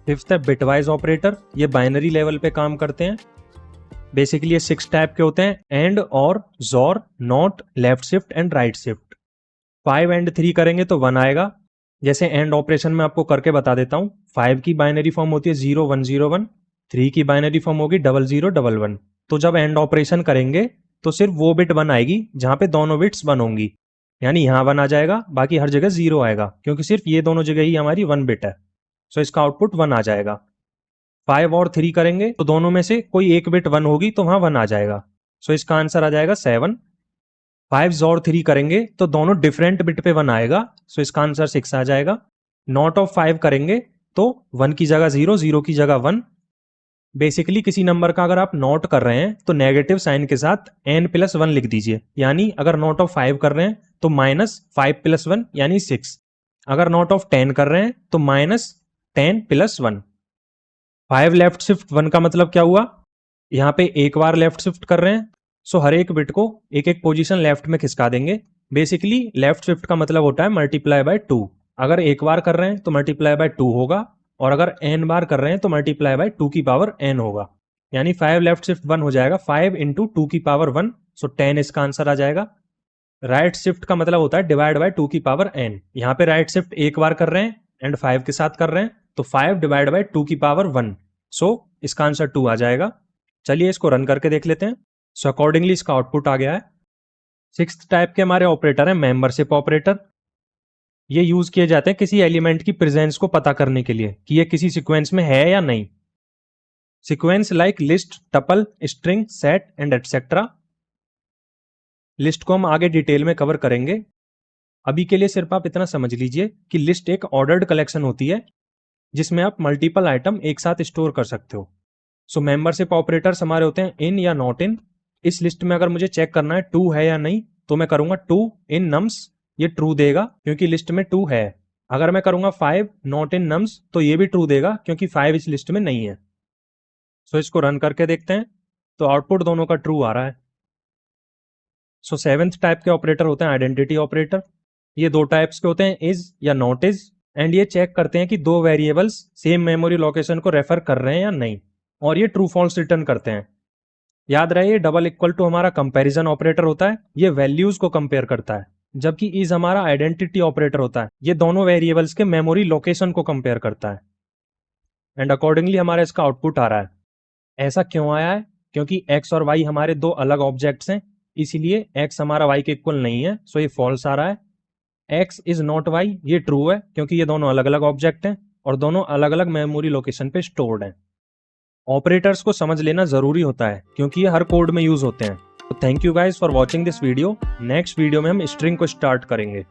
Fifth है bitwise operator, ये binary level पे काम करते हैं। बेसिकली ये 6 टाइप के होते हैं, एंड, और, जोर, not, left shift and right shift. 5 and 3 करेंगे तो 1 आएगा। जैसे एंड ऑपरेशन में आपको करके बता देता हूं। 5 की बाइनरी फॉर्म होती है 0101, 3 की बाइनरी फॉर्म होगी 0011। तो जब एंड ऑपरेशन करेंगे तो सिर्फ वो बिट 1 आएगी जहां पे दोनों बिट्स 1 होंगी, यानी यहां 1 आ जाएगा, बाकी हर जगह 0 आएगा, क्योंकि सिर्फ ये दोनों जगह ही हमारी 1 बिट है। सो इसका आउटपुट 1 आ जाएगा। 5 और 3 करेंगे तो दोनों में से कोई एक बिट 1 होगी तो वहां 1 आ जाएगा। सो इसका आंसर आ जाएगा 7। 5 और 3 करेंगे तो दोनों डिफरेंट बिट पे 1 आएगा, सो इसका आंसर 6 आ जाएगा। नॉट ऑफ 5 करेंगे तो 1 की जगह 0, 0 की जगह 1। बेसिकली किसी नंबर का अगर आप नोट कर रहे हैं तो नेगेटिव साइन के साथ n+1 लिख दीजिए, यानी अगर नॉट ऑफ 5 कर रहे हैं तो -5+1 यानी 6। अगर नॉट ऑफ 10 कर रहे हैं तो -10+1। 5 लेफ्ट शिफ्ट 1 का मतलब क्या हुआ, यहाँ पे एक बार लेफ्ट शिफ्ट कर रहे हैं, सो हर एक बिट को एक एक पोजीशन लेफ्ट में खिसका देंगे। बेसिकली लेफ्ट शिफ्ट का मतलब होता है मल्टीप्लाई बाय 2। अगर एक बार कर रहे हैं तो मल्टीप्लाई बाय 2 होगा, और अगर n बार कर रहे हैं तो मल्टीप्लाई बाय 2 की पावर n होगा, यानी 5 लेफ्ट शिफ्ट 1 हो जाएगा 5 इंटू 2 की पावर 1, सो 10 इसका आंसर आ जाएगा। राइट शिफ्ट का मतलब होता है डिवाइड बाय 2 की पावर n। यहाँ पे राइट शिफ्ट एक बार कर रहे हैं एंड 5 के साथ कर रहे हैं, तो 5 डिवाइड बाय 2 की पावर 1, सो इसका आंसर 2 आ जाएगा। चलिए इसको रन करके देख लेते हैं। सो अकॉर्डिंगली इसका आउटपुट आ गया है। 6th टाइप के हमारे ऑपरेटर है मेंबरशिप ऑपरेटर। ये यूज किए जाते हैं किसी एलिमेंट की प्रेजेंस को पता करने के लिए कि ये किसी सीक्वेंस में है या नहीं। Sequence like list, tuple, string, set and etcetera. List को हम आगे डिटेल में कवर करेंगे। अभी के लिए सिर्फ आप इतना समझ लीजिए कि लिस्ट एक ऑर्डर्ड कलेक्शन होती है जिसमें आप मल्टीपल आइटम एक साथ स्टोर कर सकते हो। सो मेंबरशिप ऑपरेटर्स हमारे होते हैं इन या नॉट इन। इस लिस्ट में अगर मुझे चेक करना है 2 है या नहीं, तो मैं करूंगा 2 इन नम्स, ये ट्रू देगा क्योंकि लिस्ट में 2 है। अगर मैं करूंगा 5 नॉट इन नम्स, तो ये भी ट्रू देगा क्योंकि 5 इस लिस्ट में नहीं है। सो इसको रन करके देखते हैं, तो आउटपुट दोनों का ट्रू आ रहा है। सो 7th टाइप के ऑपरेटर होते हैं आइडेंटिटी ऑपरेटर। ये 2 टाइप्स के होते हैं, इज या नॉट इज, एंड ये चेक करते हैं कि 2 वेरिएबल्स सेम मेमोरी लोकेशन को रेफर कर रहे हैं या नहीं, और ये ट्रू फॉल्स रिटर्न करते हैं। याद रहे, डबल इक्वल टू हमारा कंपैरिजन ऑपरेटर होता है, ये वैल्यूज को कंपेयर करता है, जबकि इज हमारा आइडेंटिटी ऑपरेटर होता है, ये दोनों वेरिएबल्स के मेमोरी लोकेशन को कंपेयर करता है। एंड अकॉर्डिंगली हमारा इसका आउटपुट आ रहा है। ऐसा क्यों आया है, क्योंकि x और y हमारे 2 अलग ऑब्जेक्ट्स हैं, इसीलिए x हमारा y के इक्वल नहीं है, सो ये फॉल्स आ रहा है। x इज नॉट y, ये ट्रू है क्योंकि ये दोनों अलग अलग ऑब्जेक्ट हैं और दोनों अलग अलग मेमोरी लोकेशन पे स्टोर्ड हैं। ऑपरेटर्स को समझ लेना जरूरी होता है क्योंकि ये हर कोड में यूज होते हैं। तो thank you guys for watching this video. Next video में हम स्ट्रिंग को स्टार्ट करेंगे।